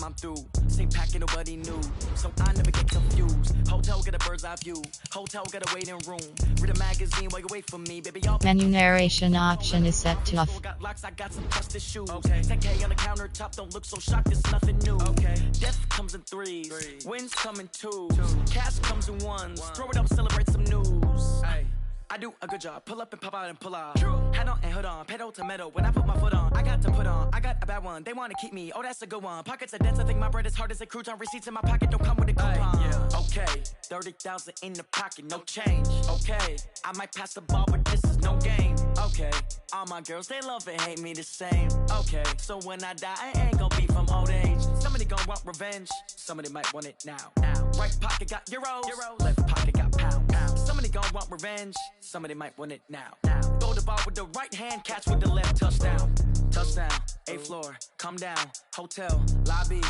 time I'm through. Same packet nobody knew, so I never get confused. Hotel got a bird's eye view. Hotel got a waiting room. Read a magazine while you wait for me, baby. Menu narration option is set to off. Got locks, I got some trusted shoes. Okay. 10K on the countertop, don't look so shocked, it's nothing new. Okay. Death comes in threes, wins come in twos, cash comes in ones. Throw it up, celebrate some news. Ay. I do a good job, pull up and pop out and pull out. Head on and hood on, pedal to metal. When I put my foot on, I got to put on. I got a bad one, they want to keep me. Oh, that's a good one. Pockets are dense, I think my bread is hard as a crouton. Receipts in my pocket don't come with a coupon. Yeah. Okay, 30,000 in the pocket, no change. Okay, I might pass the ball, but this is no game. Okay, all my girls, they love and hate me the same. Okay, so when I die, I ain't gonna be from old age. Somebody gonna want revenge, somebody might want it now. Right pocket got euros, left pocket got pounds. Somebody gonna want revenge, somebody might want it now. Throw the ball with the right hand, catch with the left, touchdown. Touchdown, 8th floor, come down, hotel, lobby.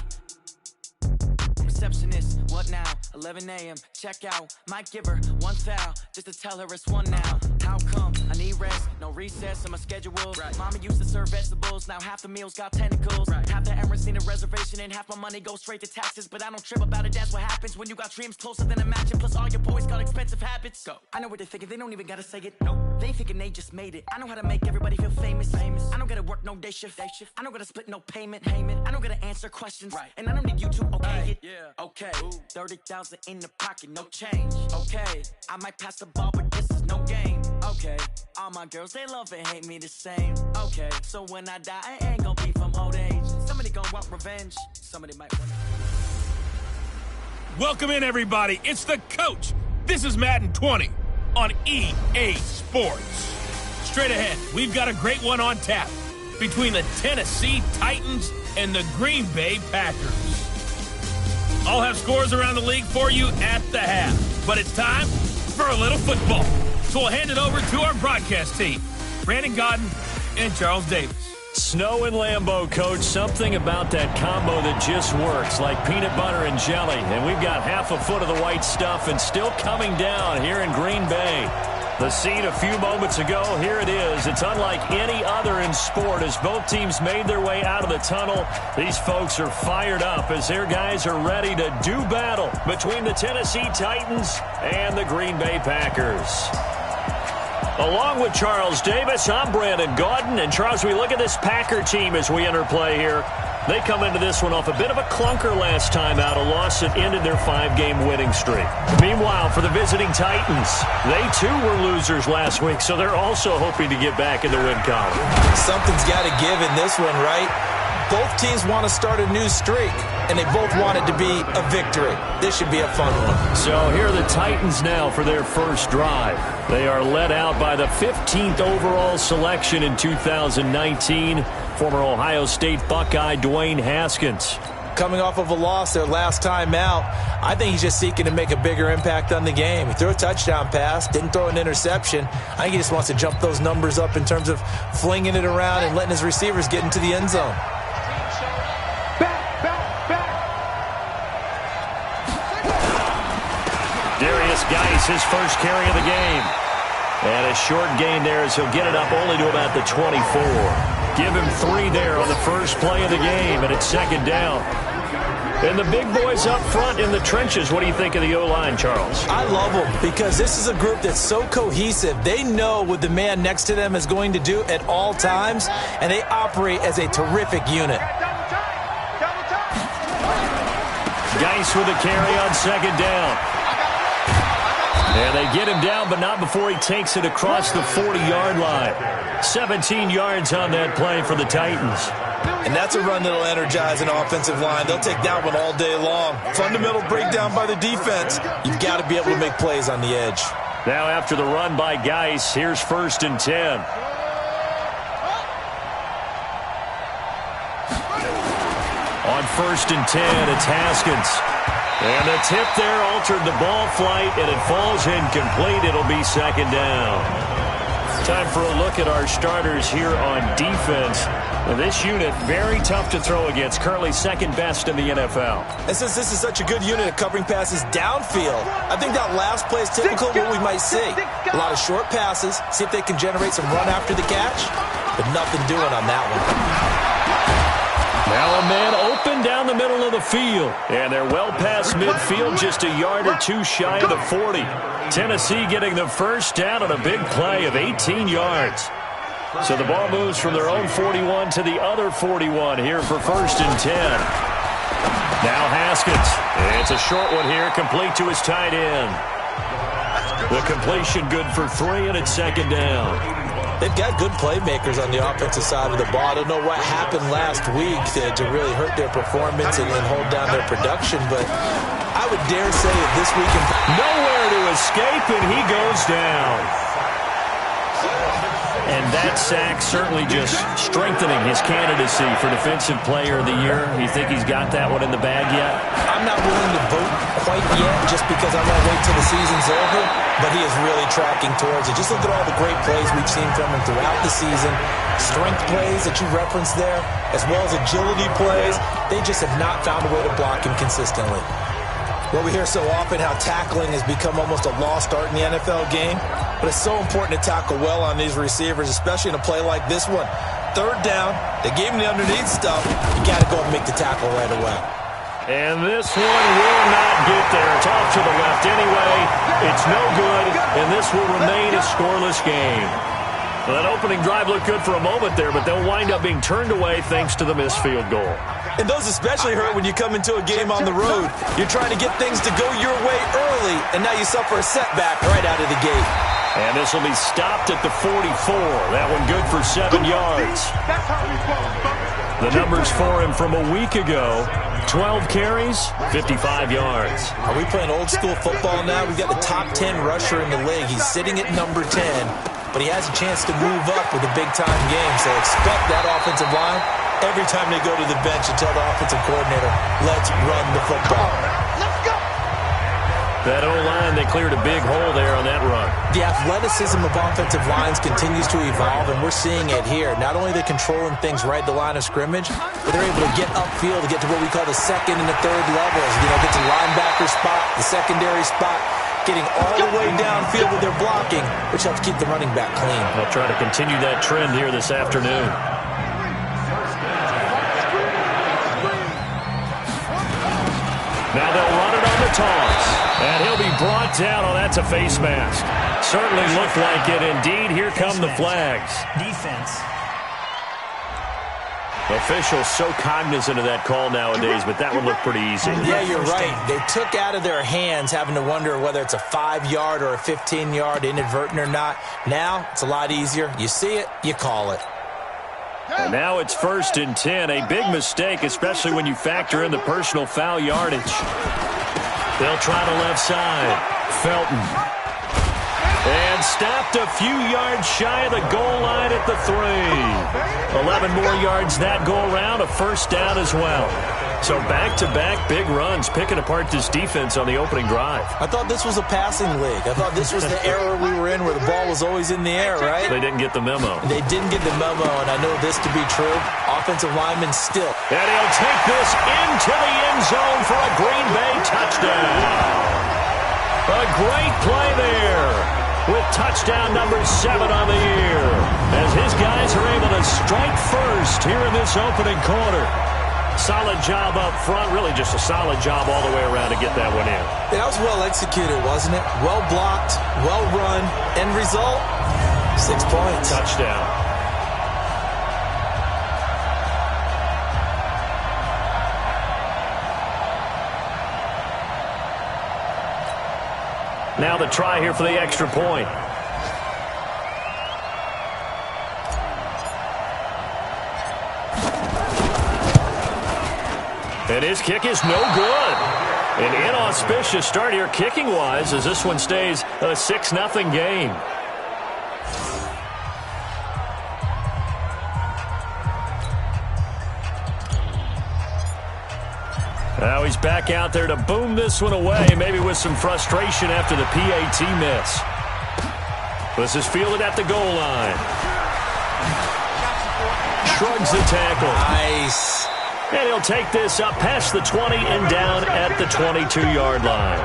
Receptionist, what now? 11 a.m. Check out. Might give her one foul just to tell her it's one now. How come? I need rest, no recess in my schedule. Right. Mama used to serve vegetables, now half the meals got tentacles. Right. Half the Emirates need a reservation and half my money goes straight to taxes. But I don't trip about it, that's what happens when you got dreams closer than a match. Plus all your boys got expensive habits. Go. I know what they're thinking, they don't even gotta say it. Nope. They thinking they just made it. I know how to make everybody feel famous. I don't gotta work no day shift. I don't gotta split no payment. I don't gotta answer questions. Right. And I don't need you to okay it. Yeah. Okay, 30,000 in the pocket, no change. Okay, I might pass the ball, but this is no game. Okay, all my girls, they love and hate me the same. Okay, so when I die, I ain't gonna be from old age. Somebody gonna want revenge, somebody might want it. Welcome in, everybody. It's the coach. This is Madden 20 on EA Sports. Straight ahead, we've got a great one on tap between the Tennessee Titans and the Green Bay Packers. I'll have scores around the league for you at the half. But it's time for a little football. So we'll hand it over to our broadcast team, Brandon Godden and Charles Davis. Snow and Lambeau, Coach. Something about that combo that just works, like peanut butter and jelly. And we've got half a foot of the white stuff and still coming down here in Green Bay. The scene a few moments ago, here it is. It's unlike any other in sport as both teams made their way out of the tunnel. These folks are fired up as their guys are ready to do battle between the Tennessee Titans and the Green Bay Packers. Along with Charles Davis, I'm Brandon Godden. And Charles, we look at this Packer team as we enter play here. They come into this one off a bit of a clunker last time out, a loss that ended their 5-game winning streak. Meanwhile, for the visiting Titans, they too were losers last week, so they're also hoping to get back in the win column. Something's got to give in this one, right? Both teams want to start a new streak, and they both want it to be a victory. This should be a fun one. So here are the Titans now for their first drive. They are led out by the 15th overall selection in 2019, former Ohio State Buckeye Dwayne Haskins. Coming off of a loss their last time out, I think he's just seeking to make a bigger impact on the game. He threw a touchdown pass, didn't throw an interception. I think he just wants to jump those numbers up in terms of flinging it around and letting his receivers get into the end zone. Darius Geis, his first carry of the game. And a short gain there as he'll get it up only to about the 24. Give him 3 there on the first play of the game, and it's second down. And the big boys up front in the trenches, what do you think of the O-line, Charles? I love them because this is a group that's so cohesive. They know what the man next to them is going to do at all times, and they operate as a terrific unit. Geis with a carry on second down. And they get him down, but not before he takes it across the 40-yard line. 17 yards on that play for the Titans. And that's a run that'll energize an offensive line. They'll take that one all day long. Fundamental breakdown by the defense. You've got to be able to make plays on the edge. Now after the run by Geis, here's 1st and 10. On 1st and 10, it's Haskins. And the tip there altered the ball flight, and it falls incomplete. It'll be second down. Time for a look at our starters here on defense. And this unit, very tough to throw against, currently second best in the NFL. And since this is such a good unit at covering passes downfield, I think that last play is typical of what we might see. A lot of short passes, see if they can generate some run after the catch, but nothing doing on that one. Now a man open down the middle of the field. And they're well past midfield, just a yard or two shy of the 40. Tennessee getting the first down on a big play of 18 yards. So the ball moves from their own 41 to the other 41 here for 1st and 10. Now Haskins. It's a short one here, complete to his tight end. The completion good for 3, and it's 2nd down. They've got good playmakers on the offensive side of the ball. I don't know what happened last week to really hurt their performance and hold down their production, but I would dare say that this week nowhere to escape, and he goes down. And that sack certainly just strengthening his candidacy for Defensive Player of the Year. You think he's got that one in the bag yet? I'm not willing to vote quite yet just because I want to wait till the season's over, but he is really tracking towards it. Just look at all the great plays we've seen from him throughout the season. Strength plays that you referenced there, as well as agility plays. They just have not found a way to block him consistently. Well, we hear so often how tackling has become almost a lost art in the NFL game, but it's so important to tackle well on these receivers, especially in a play like this one. 3rd down, they gave him the underneath stuff. You got to go and make the tackle right away. And this one will not get there. It's off to the left anyway. It's no good, and this will remain a scoreless game. Well, that opening drive looked good for a moment there, but they'll wind up being turned away thanks to the missed field goal. And those especially hurt when you come into a game on the road. You're trying to get things to go your way early, and now you suffer a setback right out of the gate. And this will be stopped at the 44. That one good for 7 yards. The numbers for him from a week ago, 12 carries, 55 yards. Are we playing old school football now? We've got the top 10 rusher in the league. He's sitting at number 10, but he has a chance to move up with a big-time game. So expect that offensive line every time they go to the bench and tell the offensive coordinator, let's run the football. That O-line, they cleared a big hole there on that run. The athleticism of offensive lines continues to evolve, and we're seeing it here. Not only are they controlling things right at the line of scrimmage, but they're able to get upfield to get to what we call the 2nd and the 3rd levels. You know, get to the linebacker spot, the secondary spot, getting all the way downfield with their blocking, which helps keep the running back clean. They'll try to continue that trend here this afternoon. Now they'll run it on the toss. And he'll be brought down. Oh, that's a face mask. Certainly looked like it. Indeed, here come the flags. Defense. Officials so cognizant of that call nowadays, but that one looked pretty easy. Yeah, you're right. They took out of their hands having to wonder whether it's a 5-yard or a 15-yard inadvertent or not. Now, it's a lot easier. You see it, you call it. And now it's 1st and 10. A big mistake, especially when you factor in the personal foul yardage. They'll try the left side. Felton. And stopped a few yards shy of the goal line at the 3. 11 more yards that go around, a 1st down as well. So back-to-back big runs, picking apart this defense on the opening drive. I thought this was a passing league. I thought this was the era we were in where the ball was always in the air, right? They didn't get the memo. They didn't get the memo, and I know this to be true. Offensive linemen still. And he'll take this into the end zone for a Green Bay touchdown. A great play there with touchdown number 7 on the year as his guys are able to strike first here in this opening quarter. Solid job up front, really just a solid job all the way around to get that one in. That was well executed, wasn't it? Well blocked, well run. End result, 6 points. Touchdown. Now the try here for the extra point. And his kick is no good. An inauspicious start here kicking-wise as this one stays a 6-0 game. Now he's back out there to boom this one away, maybe with some frustration after the PAT miss. This is fielded at the goal line. Shrugs the tackle. Nice. And he'll take this up past the 20 and down at the 22-yard line.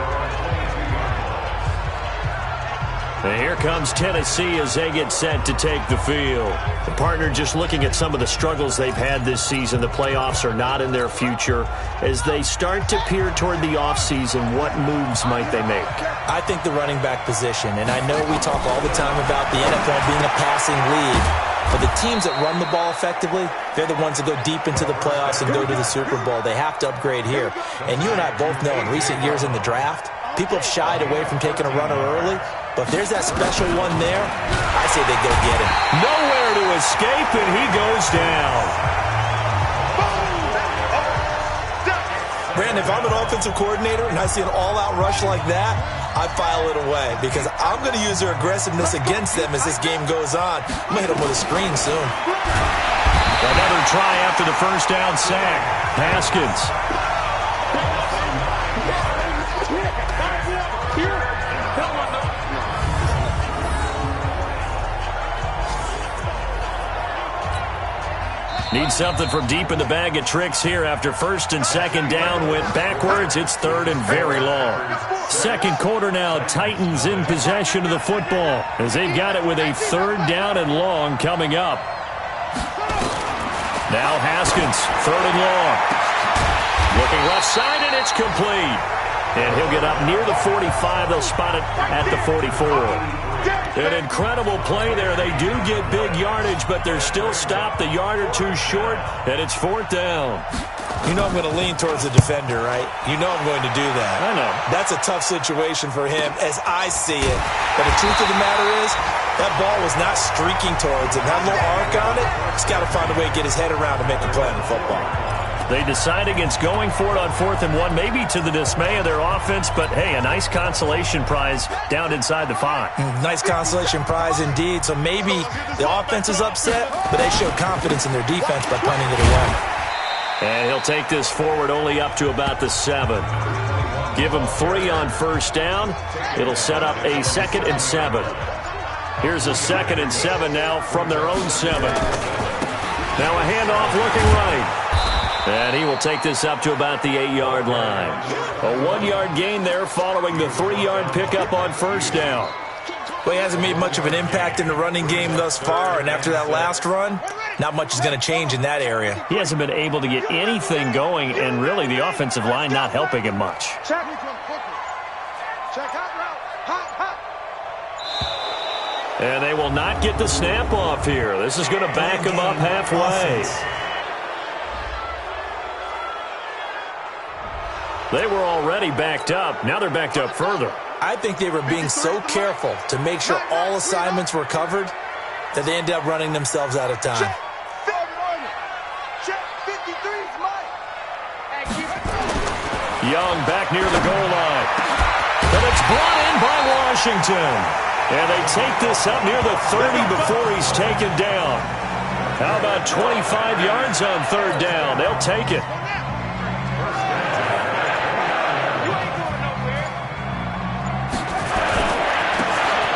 And here comes Tennessee as they get set to take the field. The partner, just looking at some of the struggles they've had this season, the playoffs are not in their future. As they start to peer toward the offseason, what moves might they make? I think the running back position, and I know we talk all the time about the NFL being a passing league, but the teams that run the ball effectively, they're the ones that go deep into the playoffs and go to the Super Bowl. They have to upgrade here. And you and I both know in recent years in the draft, people have shied away from taking a runner early, but if there's that special one there, I say they go get him. Nowhere to escape, and he goes down. Brandon, if I'm an offensive coordinator and I see an all-out rush like that, I file it away because I'm going to use their aggressiveness against them as this game goes on. I'm going to hit them with a screen soon. Another try after the first down sack. Haskins. Need something from deep in the bag of tricks here after first and second down went backwards. It's third and very long. Second quarter now, Titans in possession of the football as they've got it with a third down and long coming up. Now Haskins, third and long. Looking left side, and it's complete. And he'll get up near the 45. They'll spot it at the 44. An incredible play there. They do get big yardage, but they're still stopped a yard or two short, and it's fourth down. You know I'm going to lean towards the defender, right? You know I'm going to do that. I know. That's a tough situation for him as I see it. But the truth of the matter is, that ball was not streaking towards him. That little arc on it, he's got to find a way to get his head around to make a play on the football. They decide against going for it on 4th and 1, maybe to the dismay of their offense, but hey, a nice consolation prize down inside the 5. Nice consolation prize indeed. So maybe the offense is upset, but they showed confidence in their defense by punting it away. And he'll take this forward only up to about the 7. Give him 3 on first down. It'll set up a 2nd and 7. Here's a 2nd and 7 now from their own 7. Now a handoff looking right. And he will take this up to about the 8-yard line. A 1-yard gain there following the 3-yard pickup on first down. Well, he hasn't made much of an impact in the running game thus far, and after that last run, not much is going to change in that area. He hasn't been able to get anything going, and really the offensive line not helping him much. Check out route. Hot. And they will not get the snap off here. This is going to back him up halfway. They were already backed up. Now they're backed up further. I think they were being so careful to make sure all assignments were covered that they ended up running themselves out of time. Young back near the goal line. And it's brought in by Washington. And they take this up near the 30 before he's taken down. How about 25 yards on third down? They'll take it.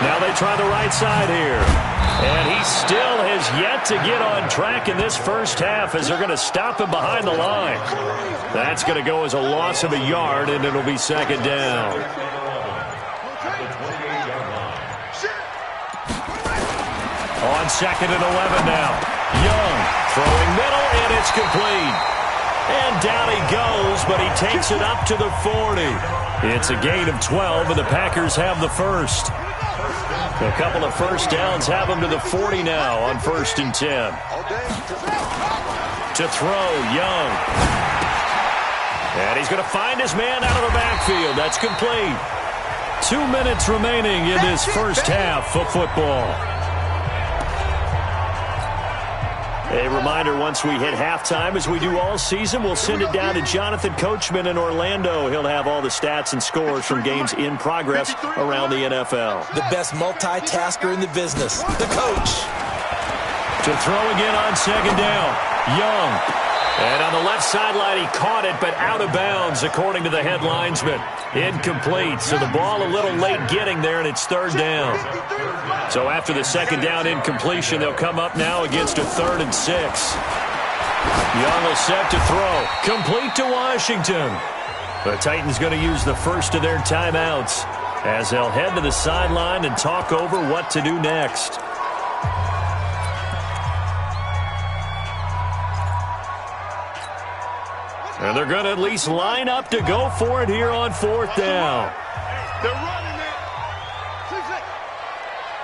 Now they try the right side here. And he still has yet to get on track in this first half as they're going to stop him behind the line. That's going to go as a loss of a yard, and it'll be second down. On 2nd and 11 now. Young throwing middle, and it's complete. And down he goes, but he takes it up to the 40. It's a gain of 12, and the Packers have the first. A couple of first downs have them to the 40 now on 1st and 10. To throw, Young. And he's going to find his man out of the backfield. That's complete. 2 minutes remaining in this first half of football. A reminder, once we hit halftime, as we do all season, we'll send it down to Jonathan Coachman in Orlando. He'll have all the stats and scores from games in progress around the NFL. The best multitasker in the business, the coach. To throw again on second down, Young. And on the left sideline, he caught it, but out of bounds, according to the head linesman. Incomplete, so the ball a little late getting there, and it's third down. So after the second down incompletion, they'll come up now against a 3rd and 6. Young will set to throw. Complete to Washington. The Titans going to use the first of their timeouts. as they'll head to the sideline and talk over what to do next. And they're going to at least line up to go for it here on 4th down. They're running it.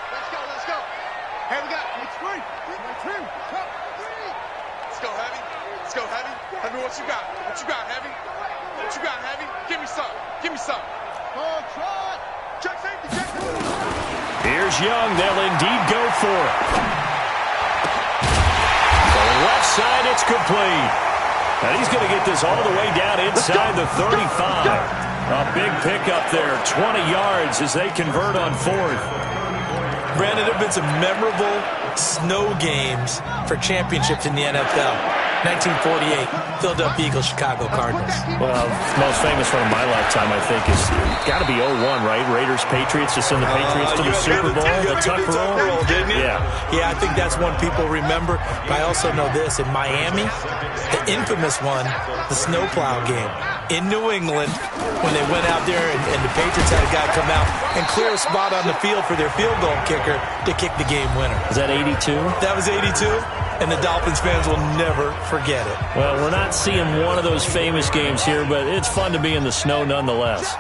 Let's go. Hey, we got it's three. Let's go, Heavy. Heavy, what you got? Heavy? What you got, Heavy? Give me some. Oh, try. Check safety. Here's Young. They'll indeed go for it. Going left side, it's complete. And he's going to get this all the way down inside the 35. A big pickup there, 20 yards as they convert on 4th. Brandon, there have been some memorable snow games for championships in the NFL. 1948, Philadelphia Eagles, Chicago Cardinals. Well, most famous one of my lifetime, I think, is got to be 01, right? Raiders, Patriots, to send the Patriots to the Super Bowl. The Tuck roll, didn't you? Yeah, I think that's one people remember. But I also know this. In Miami, the infamous one, the snowplow game in New England, when they went out there and the Patriots had a guy come out and clear a spot on the field for their field goal kicker to kick the game winner. Is that 82? That was 82. And the Dolphins fans will never forget it. Well, we're not seeing one of those famous games here, but it's fun to be in the snow nonetheless. 53,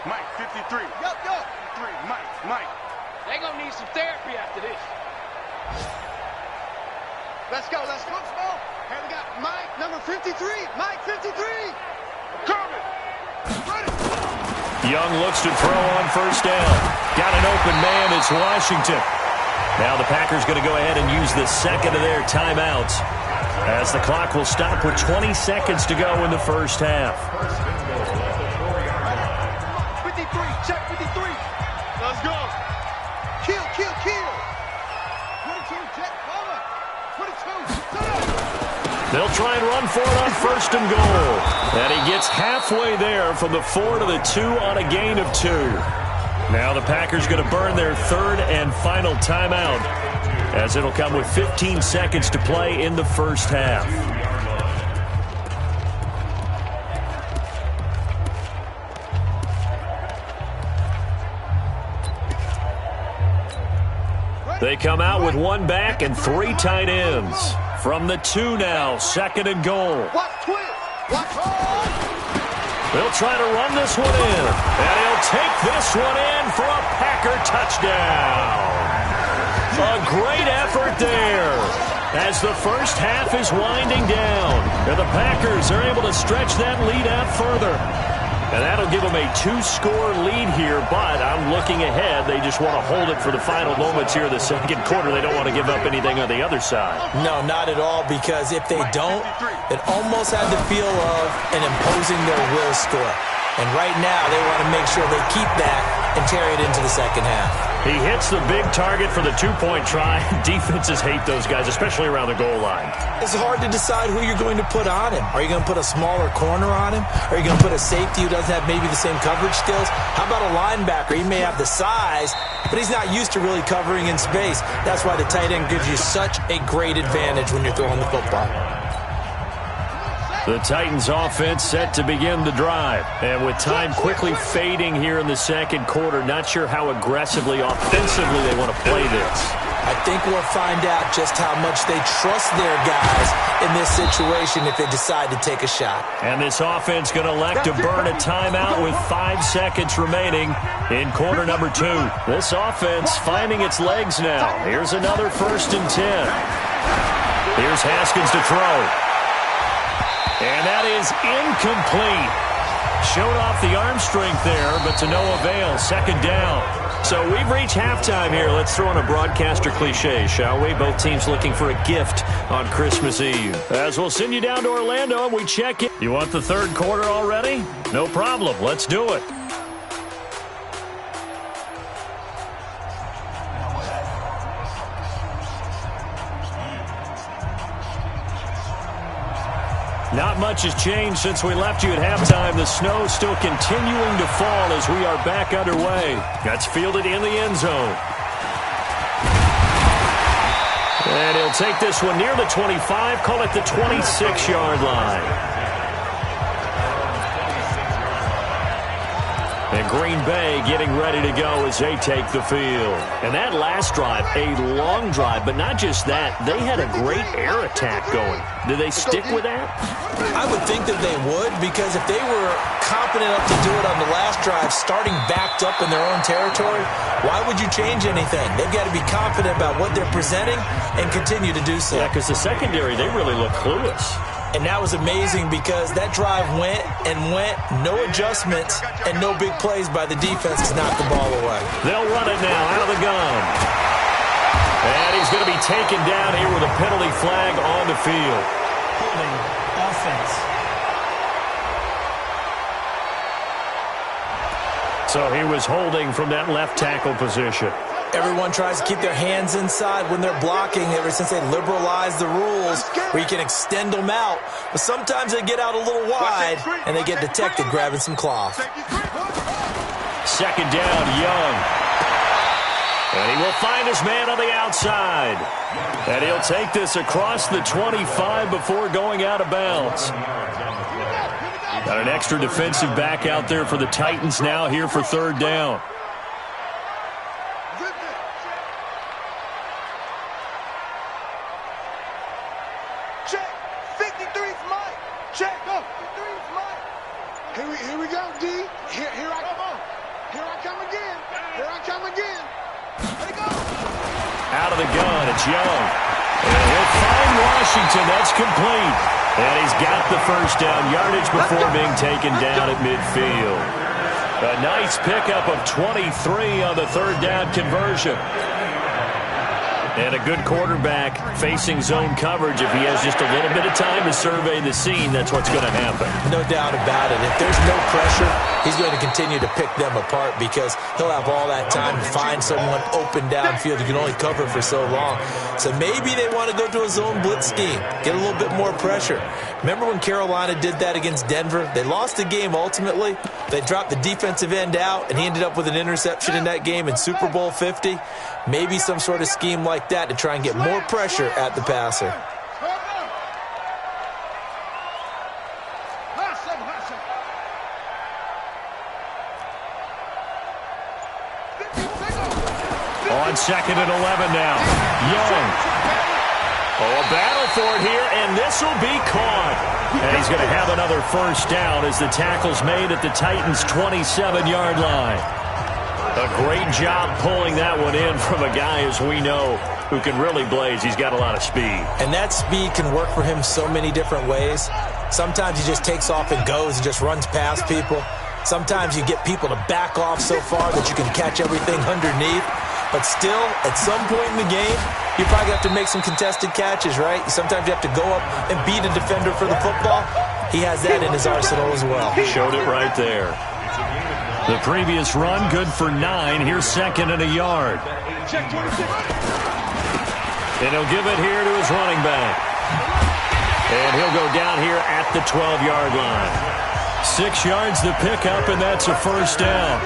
Mike, 53. Yo. 3, Mike. They're going to need some therapy after this. Let's go, Smoke. Hey, we got Mike, number 53. Mike, 53. Coming. Ready. Young looks to throw on 1st down. Got an open man. It's Washington. Now the Packers going to go ahead and use the second of their timeouts as the clock will stop with 20 seconds to go in the 1st half. 53, check 53. Let's go. Kill. 22, jet, forward. 22, They'll try and run for it on 1st and goal. And he gets halfway there from the 4 to the 2 on a gain of 2. Now the Packers going to burn their 3rd and final timeout as it'll come with 15 seconds to play in the 1st half. They come out with 1 back and 3 tight ends. From the 2 now, 2nd and goal. They'll try to run this one in. And he'll take this one in for a Packer touchdown. A great effort there as the 1st half is winding down. And the Packers are able to stretch that lead out further. And that'll give them a 2-score lead here, but I'm looking ahead. They just want to hold it for the final moments here in the 2nd quarter. They don't want to give up anything on the other side. No, not at all, because if they don't, it almost had the feel of an imposing their will score. And right now, they want to make sure they keep that and carry it into the 2nd half. He hits the big target for the 2-point try. Defenses hate those guys, especially around the goal line. It's hard to decide who you're going to put on him. Are you going to put a smaller corner on him? Are you going to put a safety who doesn't have maybe the same coverage skills? How about a linebacker? He may have the size, but he's not used to really covering in space. That's why the tight end gives you such a great advantage when you're throwing the football. The Titans offense set to begin the drive. And with time quickly fading here in the 2nd quarter, not sure how aggressively, offensively they want to play this. I think we'll find out just how much they trust their guys in this situation if they decide to take a shot. And this offense going to elect to burn a timeout with 5 seconds remaining in quarter number 2. This offense finding its legs now. Here's another 1st and 10. Here's Haskins to throw. And that is incomplete. Showed off the arm strength there, but to no avail. 2nd down. So we've reached halftime here. Let's throw in a broadcaster cliche, shall we? Both teams looking for a gift on Christmas Eve. As we'll send you down to Orlando and we check in. You want the 3rd quarter already? No problem. Let's do it. Not much has changed since we left you at halftime. The snow still continuing to fall as we are back underway. That's fielded in the end zone. And he'll They'll take this one near the 25, call it the 26-yard line. And Green Bay getting ready to go as they take the field. And that last drive, a long drive, but not just that. They had a great air attack going. Do they stick with that? I would think that they would, because if they were confident enough to do it on the last drive, starting backed up in their own territory, why would you change anything? They've got to be confident about what they're presenting and continue to do so. Yeah, because the secondary, they really look clueless. And that was amazing because that drive went and went, no adjustments, and no big plays by the defense to knock the ball away. They'll run it now out of the gun. And he's going to be taken down here with a penalty flag on the field. Holding offense. So he was holding from that left tackle position. Everyone tries to keep their hands inside when they're blocking ever since they liberalized the rules where you can extend them out. But sometimes they get out a little wide and they get detected grabbing some cloth. Second down, Young. And he will find his man on the outside. And he'll take this across the 25 before going out of bounds. Got an extra defensive back out there for the Titans now here for third down. Here we go, D. Here I come again. Here I come again. Let it go. Out of the gun, it's Young. And he'll find Washington. That's complete. And he's got the first down yardage before being taken down at midfield. A nice pickup of 23 on the third down conversion. And a good quarterback facing zone coverage. If he has just a little bit of time to survey the scene, that's what's going to happen. No doubt about it. If there's no pressure, he's going to continue to pick them apart because he'll have all that time to find someone open downfield who can only cover for so long. So maybe they want to go to a zone blitz scheme, get a little bit more pressure. Remember when Carolina did that against Denver? They lost the game ultimately. They dropped the defensive end out, and he ended up with an interception in that game in Super Bowl 50. Maybe some sort of scheme like that to try and get more pressure at the passer. On second and 11 now. Young. Oh, a battle for it here, and this will be caught. And he's going to have another first down as the tackle's made at the Titans' 27-yard line. A great job pulling that one in from a guy, as we know, who can really blaze. He's got a lot of speed. And that speed can work for him so many different ways. Sometimes he just takes off and goes and just runs past people. Sometimes you get people to back off so far that you can catch everything underneath. But still, at some point in the game, you probably have to make some contested catches, right? Sometimes you have to go up and beat a defender for the football. He has that in his arsenal as well. Showed it right there. The previous run, good for 9. Here's second and a yard. And he'll give it here to his running back. And he'll go down here at the 12-yard line. 6 yards to pick up, and that's a first down.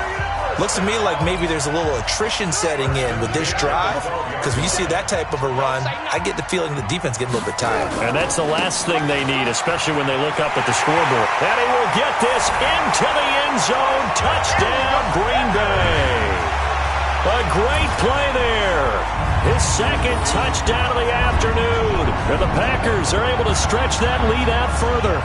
Looks to me like maybe there's a little attrition setting in with this drive, because when you see that type of a run, I get the feeling the defense getting a little bit tired. And that's the last thing they need, especially when they look up at the scoreboard. And he will get this into the end zone. Touchdown, Green Bay. A great play there. His second touchdown of the afternoon. And the Packers are able to stretch that lead out further.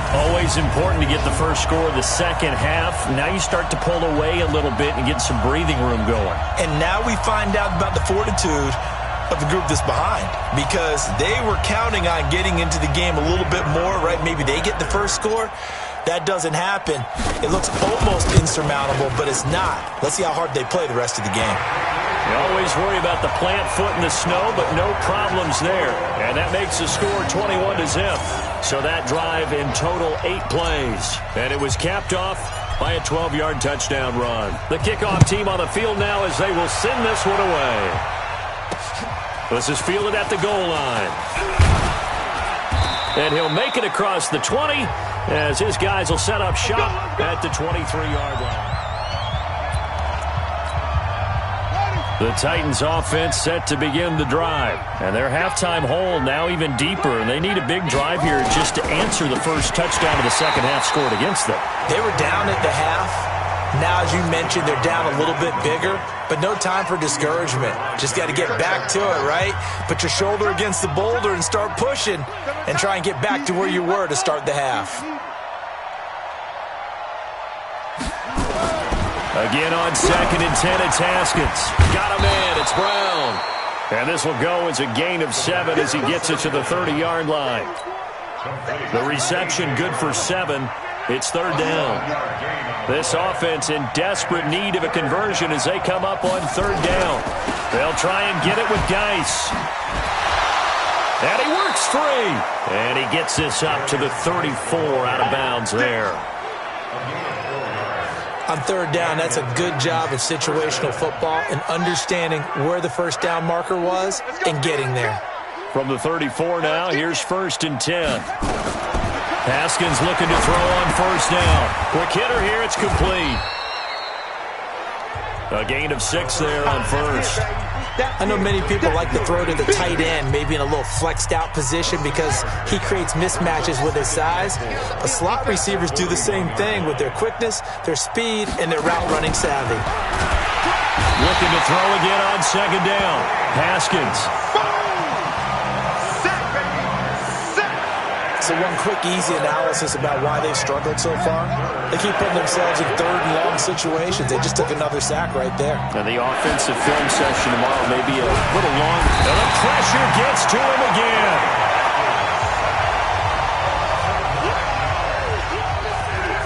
Always important to get the first score of the second half. Now you start to pull away a little bit and get some breathing room going. And now we find out about the fortitude of the group that's behind, because they were counting on getting into the game a little bit more, right? Maybe they get the first score. That doesn't happen. It looks almost insurmountable, but it's not. Let's see how hard they play the rest of the game. You always worry about the plant foot in the snow, but no problems there. And that makes the score 21-0. So that drive in total 8 plays. And it was capped off by a 12-yard touchdown run. The kickoff team on the field now as they will send this one away. This is fielded at the goal line. And he'll make it across the 20 as his guys will set up shop at the 23-yard line. The Titans offense set to begin the drive. And their halftime hole now even deeper. And they need a big drive here just to answer the first touchdown of the second half scored against them. They were down at the half. Now, as you mentioned, they're down a little bit bigger, but no time for discouragement. Just got to get back to it, right? Put your shoulder against the boulder and start pushing and try and get back to where you were to start the half. Again on 2nd and 10, it's Haskins. Got a man, it's Brown. And this will go as a gain of 7 as he gets it to the 30-yard line. The reception good for 7. It's 3rd down. This offense in desperate need of a conversion as they come up on 3rd down. They'll try and get it with Geis. And he works free. And he gets this up to the 34 out of bounds there. On 3rd down, that's a good job of situational football and understanding where the first down marker was and getting there. From the 34 now, here's 1st and 10. Haskins looking to throw on 1st down. Quick hitter here, it's complete. A gain of 6 there on 1st. I know many people like to throw to the tight end, maybe in a little flexed out position because he creates mismatches with his size. But slot receivers do the same thing with their quickness, their speed, and their route running savvy. Looking to throw again on 2nd down. Haskins. So one quick, easy analysis about why they've struggled so far. They keep putting themselves in 3rd and long situations. They just took another sack right there. And the offensive film session tomorrow may be a little long. And the pressure gets to him again.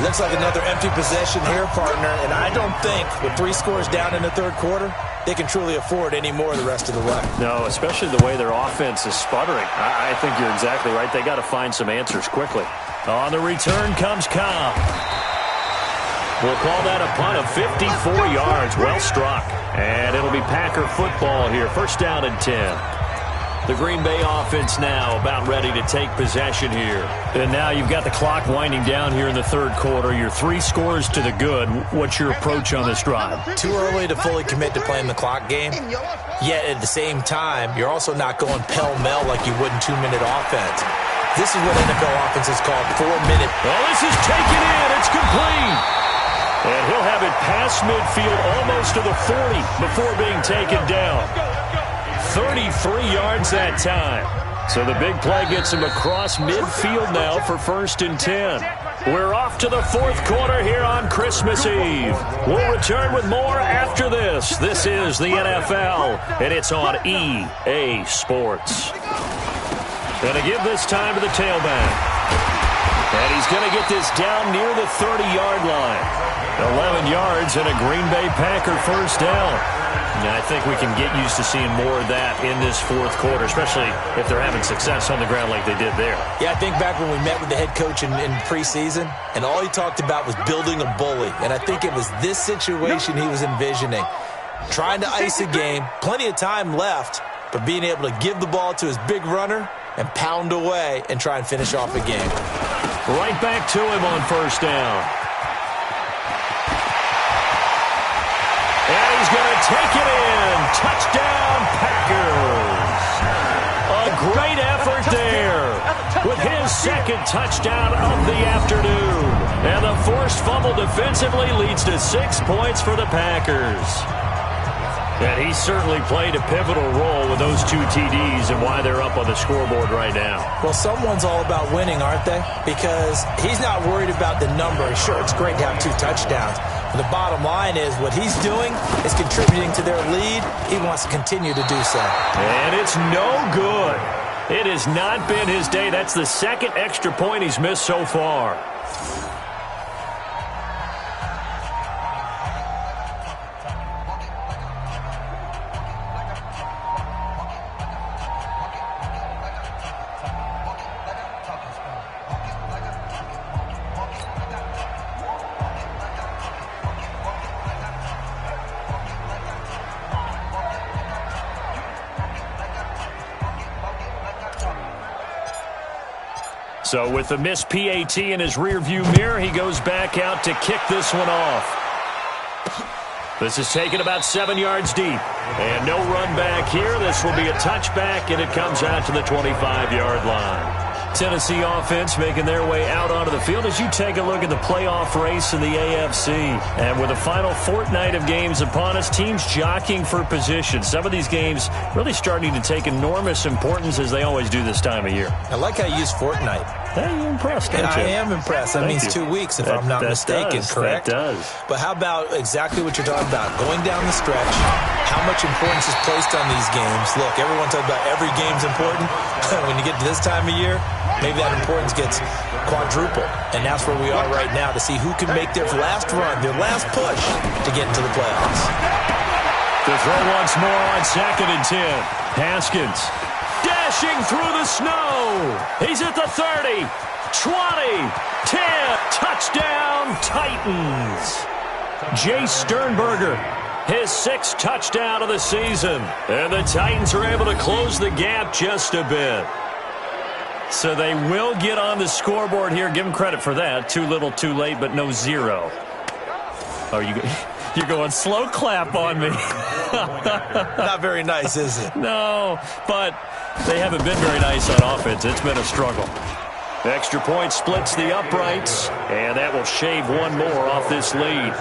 Looks like another empty possession here, partner. And I don't think with 3 scores down in the 3rd quarter, they can truly afford any more the rest of the way. No, especially the way their offense is sputtering. I think you're exactly right. They got to find some answers quickly. On the return comes Cobb. We'll call that a punt of 54 yards. Well struck. And it'll be Packer football here. 1st down and 10. The Green Bay offense now about ready to take possession here. And now you've got the clock winding down here in the 3rd quarter. You're 3 scores to the good. What's your approach on this drive? Too early to fully commit to playing the clock game. Yet at the same time, you're also not going pell-mell like you would in 2-minute offense. This is what NFL offenses call 4-minute. Oh, this is taken in. It's complete. And he'll have it past midfield almost to the 40 before being taken down. 33 yards that time. So the big play gets him across midfield now for 1st and 10. We're off to the 4th quarter here on Christmas Eve. We'll return with more after this. This is the NFL, and it's on EA Sports. And to give this time to the tailback. And he's going to get this down near the 30-yard line. 11 yards and a Green Bay Packer 1st down. I think we can get used to seeing more of that in this 4th quarter, especially if they're having success on the ground like they did there. Yeah, I think back when we met with the head coach in preseason, and all he talked about was building a bully. And I think it was this situation he was envisioning. Trying to ice a game, plenty of time left, but being able to give the ball to his big runner and pound away and try and finish off a game. Right back to him on 1st down. And he's going to take it in. Touchdown, Packers. A great effort there with his 2nd touchdown of the afternoon. And the forced fumble defensively leads to 6 points for the Packers. And he certainly played a pivotal role with those 2 TDs and why they're up on the scoreboard right now. Well, someone's all about winning, aren't they? Because he's not worried about the number. Sure, it's great to have 2 touchdowns. The bottom line is what he's doing is contributing to their lead. He wants to continue to do so. And it's no good. It has not been his day. That's the 2nd extra point he's missed so far. So with the missed PAT in his rearview mirror, he goes back out to kick this one off. This is taken about 7 yards deep. And no run back here. This will be a touchback, and it comes out to the 25-yard line. Tennessee offense making their way out onto the field as you take a look at the playoff race in the AFC. And with the final fortnight of games upon us, teams jockeying for position. Some of these games really starting to take enormous importance as they always do this time of year. I like how you use fortnight. Hey, you're impressed, aren't you? I am impressed. That means 2 weeks, if I'm not mistaken, correct? That does. But how about exactly what you're talking about? Going down the stretch, how much importance is placed on these games? Look, everyone talks about every game's important. When you get to this time of year, maybe that importance gets quadrupled. And that's where we are right now to see who can make their last run, their last push to get into the playoffs. To throw once more on 2nd and 10. Haskins dashing through the snow. He's at the 30, 20, 10. Touchdown, Titans. Jay Sternberger, his 6th touchdown of the season. And the Titans are able to close the gap just a bit. So they will get on the scoreboard here. Give them credit for that. Too little, too late, but no 0. Oh, you're going slow clap on me. Not very nice, is it? No, but they haven't been very nice on offense. It's been a struggle. Extra point splits the uprights, and that will shave one more off this lead.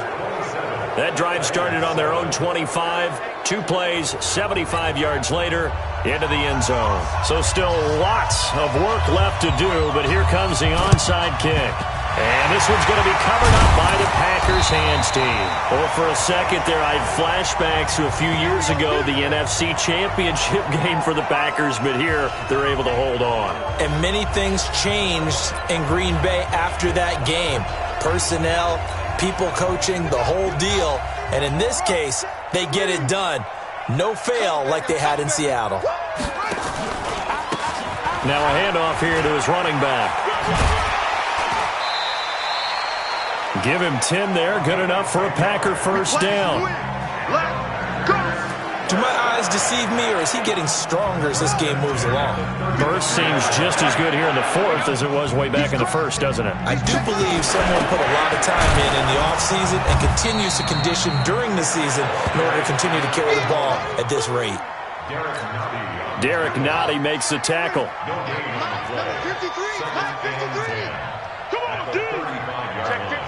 That drive started on their own 25. 2 plays, 75 yards later, into the end zone. So still lots of work left to do, but here comes the onside kick. And this one's going to be covered up by the Packers hands team. Well, for a second there, I had flashbacks to a few years ago, the NFC Championship game for the Packers, but here they're able to hold on. And many things changed in Green Bay after that game. Personnel, people coaching, the whole deal. And in this case, they get it done. No fail like they had in Seattle. Now a handoff here to his running back. Give him 10 there. Good enough for a Packer first down. Do my eyes deceive me, or is he getting stronger as this game moves along? Burst seems just as good here in the 4th as it was way back in the 1st, doesn't it? I do believe someone put a lot of time in the offseason and continues to condition during the season in order to continue to carry the ball at this rate. Derek Nottie makes the tackle. 53, 53. Come on, dude. Check 50.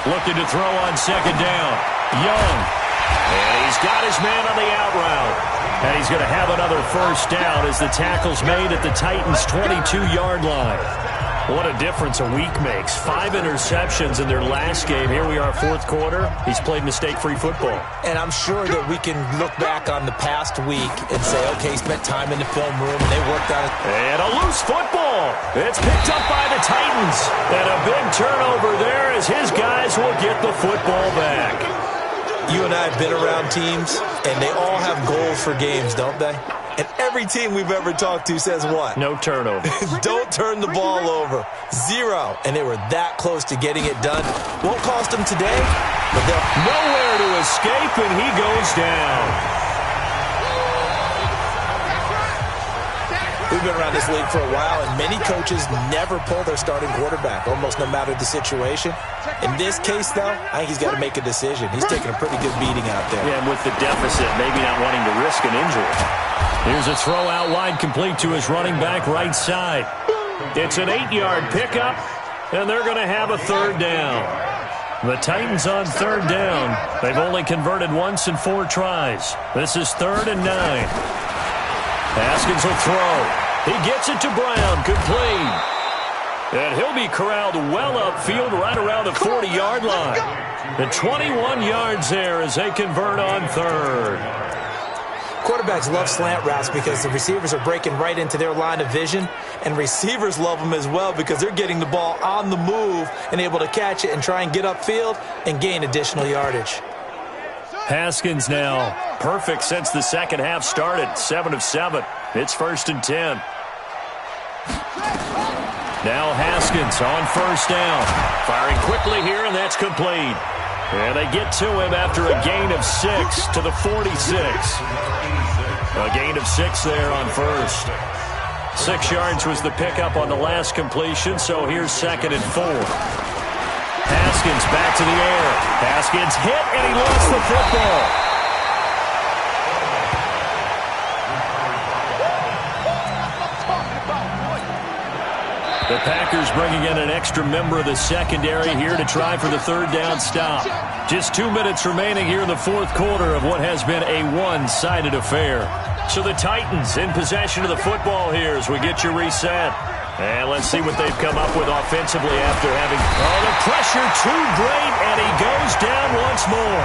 Looking to throw on 2nd down. Young. And he's got his man on the out route. And he's going to have another first down as the tackle's made at the Titans' 22-yard line. What a difference a week makes. 5 interceptions in their last game. Here we are, 4th quarter. He's played mistake-free football. And I'm sure that we can look back on the past week and say, okay, he spent time in the film room and they worked on it. And a loose football. It's picked up by the Titans. And a big turnover there as his guys will get the football back. You and I have been around teams, and they all have goals for games, don't they? And every team we've ever talked to says what? No turnover. Don't turn the ball over. 0. And they were that close to getting it done. Won't cost them today, but they'll... Nowhere to escape, and he goes down. We've been around this league for a while, and many coaches never pull their starting quarterback, almost no matter the situation. In this case, though, I think he's got to make a decision. He's taking a pretty good beating out there. Yeah, and with the deficit, maybe not wanting to risk an injury. Here's a throw out wide complete to his running back right side. It's an 8-yard pickup, and they're going to have a 3rd down. The Titans on 3rd down. They've only converted once in 4 tries. This is 3rd and 9. Haskins will throw. He gets it to Brown, complete. And he'll be corralled well upfield right around the 40-yard line. The 21 yards there as they convert on 3rd. Quarterbacks love slant routes because the receivers are breaking right into their line of vision, and receivers love them as well because they're getting the ball on the move and able to catch it and try and get upfield and gain additional yardage. Haskins now perfect since the second half started. 7 of 7. It's 1st and 10. Now Haskins on 1st down. Firing quickly here, and that's complete. And they get to him after a gain of 6 to the 46. A gain of 6 there on 1st. 6 yards was the pickup on the last completion, so here's 2nd and 4. Haskins Haskins back to the air. Haskins hit, and he lost the football. The Packers bringing in an extra member of the secondary here to try for the third down stop. Just 2 minutes remaining here in the fourth quarter of what has been a one-sided affair. So the Titans in possession of the football here as we get you reset. And let's see what they've come up with offensively after having... Oh, the pressure too great, and he goes down once more.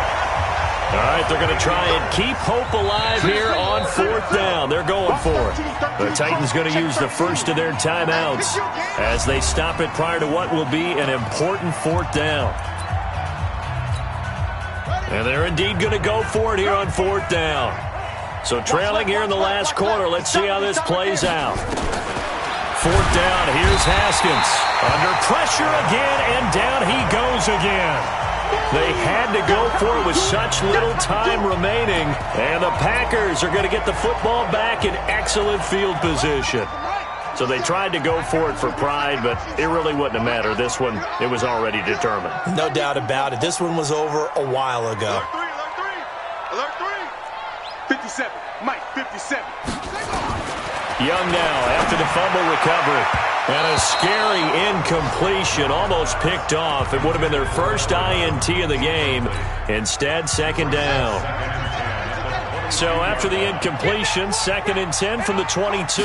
All right, they're going to try and keep hope alive here on fourth down. They're going for it. The Titans going to use the first of their timeouts as they stop it prior to what will be an important fourth down. And they're indeed going to go for it here on fourth down. So trailing here in the last quarter, let's see how this plays out. Fourth down, here's Haskins. Under pressure again, and down he goes again. They had to go for it with such little time remaining, and the Packers are going to get the football back in excellent field position. So they tried to go for it for pride, but it really wouldn't have mattered. This one, it was already determined. No doubt about it. This one was over a while ago. Alert 3. 57. Mike, 57. Young now after the fumble recovery. And a scary incompletion, almost picked off. It would have been their first INT of the game. Instead, second down. So after the incompletion, 2nd and 10 from the 22.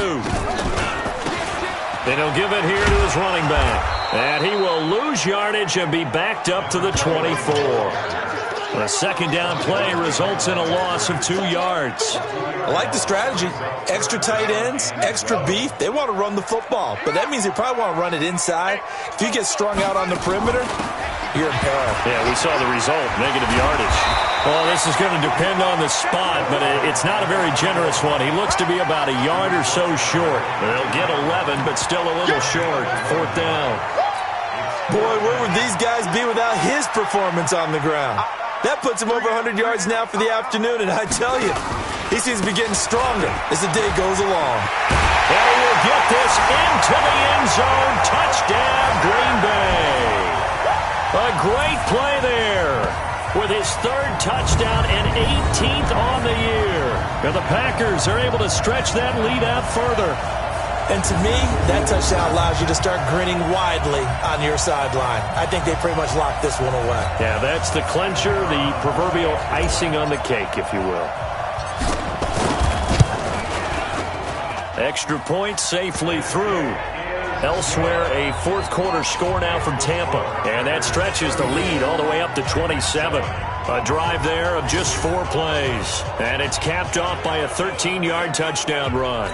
Then he'll give it here to his running back. And he will lose yardage and be backed up to the 24. A second down play results in a loss of 2 yards. I like the strategy. Extra tight ends, extra beef. They want to run the football, but that means they probably want to run it inside. If you get strung out on the perimeter, you're in peril. Yeah, we saw the result, negative yardage. Well, this is going to depend on the spot, but it's not a very generous one. He looks to be about a yard or so short. They'll get 11, but still a little short. Fourth down. Boy, where would these guys be without his performance on the ground? That puts him over 100 yards now for the afternoon, and I tell you, he seems to be getting stronger as the day goes along. And he will get this into the end zone. Touchdown, Green Bay. A great play there with his 3rd touchdown and 18th on the year. And the Packers are able to stretch that lead out further. And to me, that touchdown allows you to start grinning widely on your sideline. I think they pretty much locked this one away. Yeah, that's the clincher, the proverbial icing on the cake, if you will. Extra point safely through. Elsewhere, a fourth quarter score now from Tampa. And that stretches the lead all the way up to 27. A drive there of just 4 plays. And it's capped off by a 13-yard touchdown run.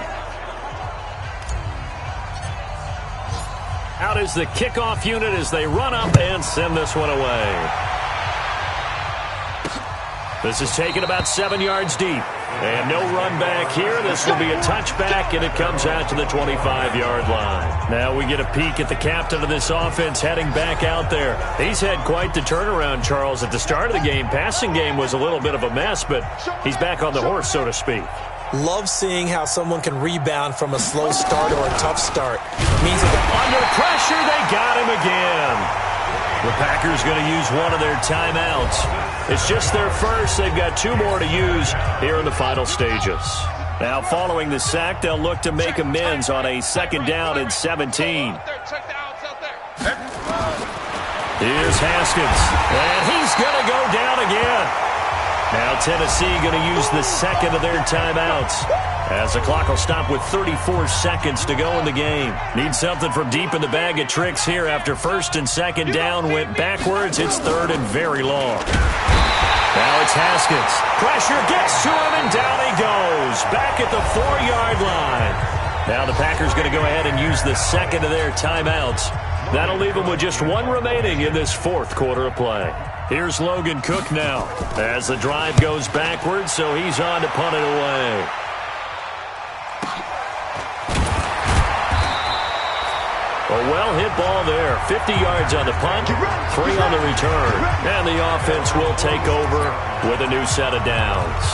Out is the kickoff unit as they run up and send this one away. This is taken about 7 yards deep. And no run back here. This will be a touchback, and it comes out to the 25-yard line. Now we get a peek at the captain of this offense heading back out there. He's had quite the turnaround, Charles. At the start of the game, passing game was a little bit of a mess, but he's back on the horse, so to speak. Love seeing how someone can rebound from a slow start or a tough start. Means that under pressure, they got him again. The Packers going to use one of their timeouts. It's just their first. They've got 2 more to use here in the final stages. Now, following the sack, they'll look to make amends on a 2nd down and 17. Here's Haskins, and he's going to go down again. Now Tennessee going to use the 2nd of their timeouts as the clock will stop with 34 seconds to go in the game. Need something from deep in the bag of tricks here after 1st and 2nd down went backwards. It's 3rd and very long. Now it's Haskins. Pressure gets to him and down he goes. Back at the 4-yard line. Now the Packers going to go ahead and use the 2nd of their timeouts. That'll leave them with just 1 remaining in this 4th quarter of play. Here's Logan Cook now as the drive goes backwards, so he's on to punt it away. A well-hit ball there. 50 yards on the punt, 3 on the return. And the offense will take over with a new set of downs.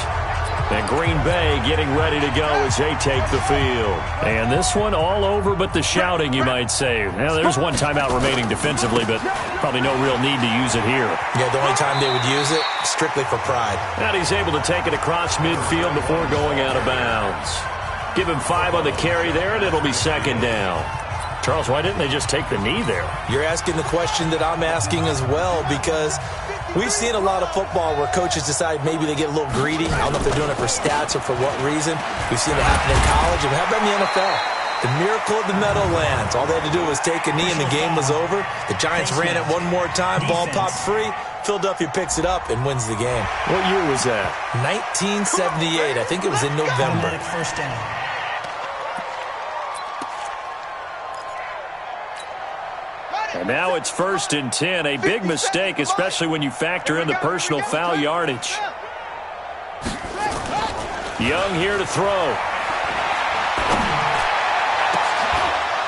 And Green Bay getting ready to go as they take the field. And this one all over but the shouting, you might say. Now, there's one timeout remaining defensively, but probably no real need to use it here. Yeah, the only time they would use it, strictly for pride. And he's able to take it across midfield before going out of bounds. Give him 5 on the carry there, and it'll be second down. Charles, why didn't they just take the knee there? You're asking the question that I'm asking as well, because we've seen a lot of football where coaches decide maybe they get a little greedy. I don't know if they're doing it for stats or for what reason. We've seen it happen in college, and how about in the NFL? The miracle of the Meadowlands. All they had to do was take a knee, and the game was over. The Giants ran it one more time. Ball popped free. Philadelphia picks it up and wins the game. What year was that? 1978. I think it was in November. First down. And now it's 1st and 10. A big mistake, especially when you factor in the personal foul yardage. Young here to throw.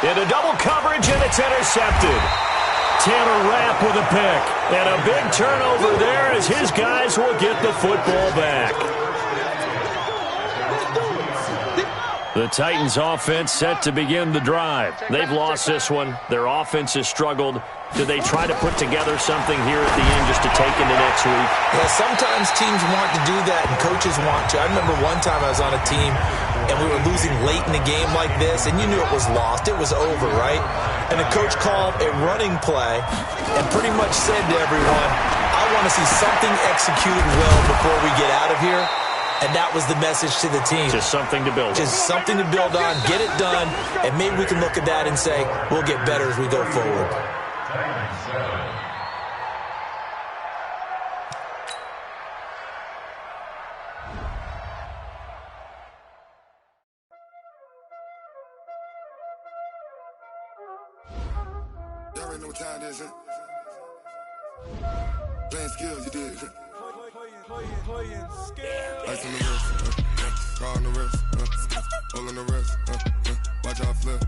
Into double coverage, and it's intercepted. Taylor Rapp with a pick. And a big turnover there as his guys will get the football back. The Titans offense set to begin the drive. They've lost this one. Their offense has struggled. Do they try to put together something here at the end just to take into next week? Yeah, sometimes teams want to do that and coaches want to. I remember one time I was on a team and we were losing late in the game like this, and you knew it was lost. It was over, right? And the coach called a running play and pretty much said to everyone, I want to see something executed well before we get out of here. And that was the message to the team. Just something to build on. Just something to build on, get it done, and maybe we can look at that and say, we'll get better as we go forward. Y'all already know what time it is, huh? Playing skills, you did. Playing skills. Ice on the wrist, car on the wrist, all on the wrist, watch out flip.